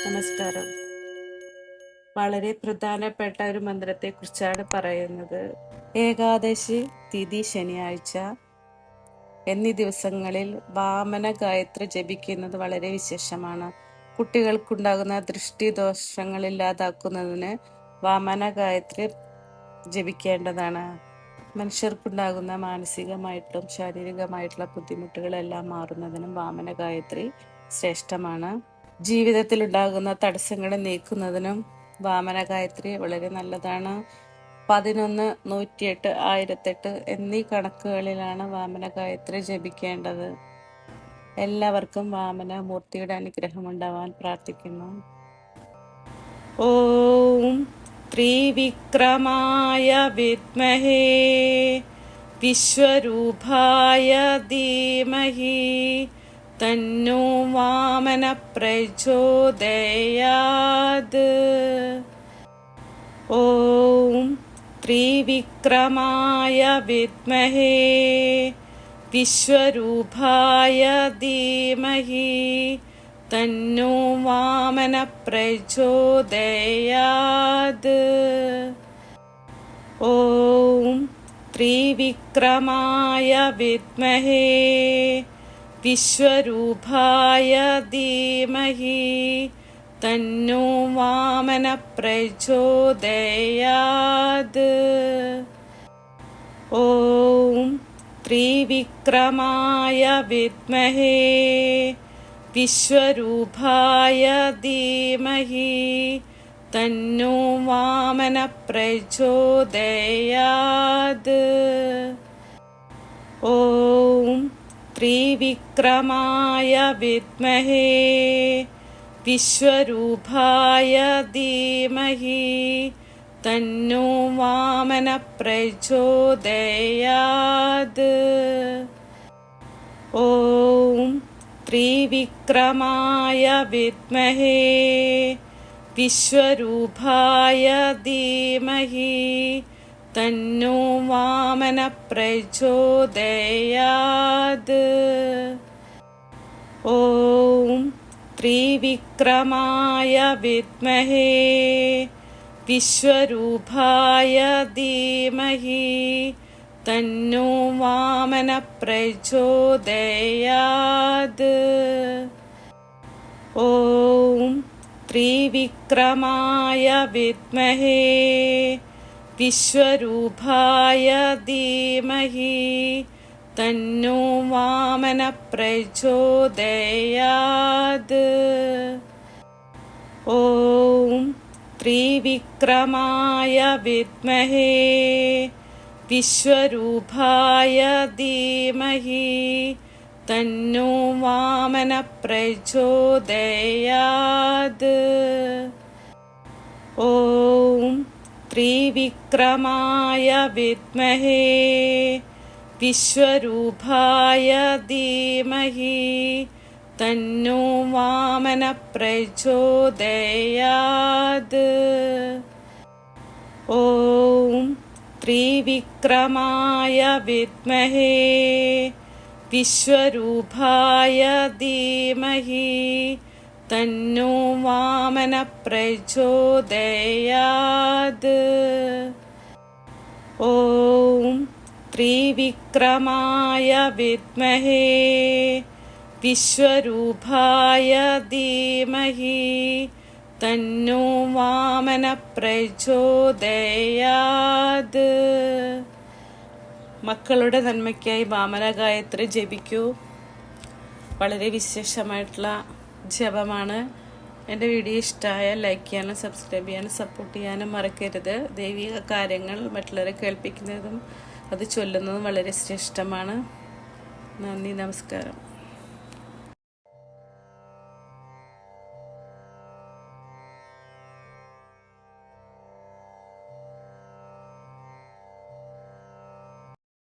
നമസ്കാരം. വളരെ പ്രധാനപ്പെട്ട ഒരു മന്ത്രത്തെക്കുറിച്ചാണ് പറയുന്നത്. ഏകാദശി തിഥി ശനിയാഴ്ച എന്നീ ദിവസങ്ങളിൽ വാമന ഗായത്രി ജപിക്കുന്നത് വളരെ വിശേഷമാണ്. കുട്ടികൾക്കുണ്ടാകുന്ന ദൃഷ്ടി ദോഷങ്ങൾ ഇല്ലാതാക്കുന്നതിന് വാമന ഗായത്രി ജപിക്കേണ്ടതാണ്. മനുഷ്യർക്കുണ്ടാകുന്ന മാനസികമായിട്ടും ശാരീരികമായിട്ടുള്ള ബുദ്ധിമുട്ടുകളെല്ലാം മാറുന്നതിനും വാമന ഗായത്രി ശ്രേഷ്ഠമാണ്. ജീവിതത്തിലുണ്ടാകുന്ന തടസ്സങ്ങളെ നീക്കുന്നതിനും വാമന ഗായത്രി വളരെ നല്ലതാണ്. 11, 108, 1008 എന്നീ കണക്കുകളിലാണ് വാമന ഗായത്രി ജപിക്കേണ്ടത്. എല്ലാവർക്കും വാമന മൂർത്തിയുടെ അനുഗ്രഹം ഉണ്ടാവാൻ പ്രാർത്ഥിക്കുന്നു. ഓം ത്രിവിക്രമായ വിദ്മഹേ വിശ്വരൂപായ ധീമഹി തന്നോ വാമന പ്രചോദയാത്. ഓം ത്രിവിക്രമായ വിദ്മഹേ വിശ്വരൂപായ ധീമഹി തന്നോ വാമന പ്രചോദയാത്. ഓം ത്രിവിക്രമായ വിദ്മഹേ വിശ്വരൂപായ ധീമഹി തന്നോ വാമന പ്രചോദയാത്. ഓം ത്രിവിക്രമായ വിദ്മഹേ വിശ്വരൂപായ ധീമഹി തന്നോ വാമന പ്രചോദയാത്. ഓം ത്രിവിക്രമായ വിദ്മഹേ വിശ്വരൂപായ ധീമഹി തന്നോ വാമന പ്രചോദയാത്. ഓം ത്രിവിക്രമായ വിദ്മഹേ വിശ്വരൂപായ ധീമഹി തന്നോ വാമന പ്രചോദയാത്. ഓം ത്രിവിക്രമായ വിദ്മഹേ വിശ്വരൂപായ ധീമഹി തന്നോ വാമന പ്രചോദയാത്. ഓം ത്രിവിക്രമായ വിദ്മഹേ വിശ്വരൂപായ ധീമഹി തന്നോ വാമന പ്രചോദയാത്. ഓം ത്രിവിക്രമായ വിദ്മഹേ വിശ്വരൂപായ ധീമഹി തന്നോ വാമന പ്രചോദയാത്. ഓം ത്രിവിക്രമായ വിദ്മഹേ വിശ്വരൂപായ ധീമഹി തന്നോ വാമന പ്രചോദയാത്. ഓം ത്രിവിക്രമായ വിദ്മഹേ വിശ്വരൂപായ ധീമഹി തന്നോ വാമന പ്രചോദയാത്. ഓം ത്രിവിക്രമായ വിദ്മഹേ വിശ്വരൂപായ ധീമഹി തന്നോ വാമന പ്രചോദയാത്. മക്കളുടെ നന്മയ്ക്കായി വാമന ഗായത്രി ജപിക്കൂ. വളരെ വിശേഷമായിട്ടുള്ള ജപമാണ്. എൻ്റെ വീഡിയോ ഇഷ്ടമായാൽ ലൈക്ക് ചെയ്യാനും സബ്സ്ക്രൈബ് ചെയ്യാനും സപ്പോർട്ട് ചെയ്യാനും മറക്കരുത്. ദൈവിക കാര്യങ്ങൾ മറ്റുള്ളവരെ കേൾപ്പിക്കുന്നതും അത് ചൊല്ലുന്നതും വളരെ ശ്രേഷ്ഠമാണ്. നന്ദി, നമസ്കാരം.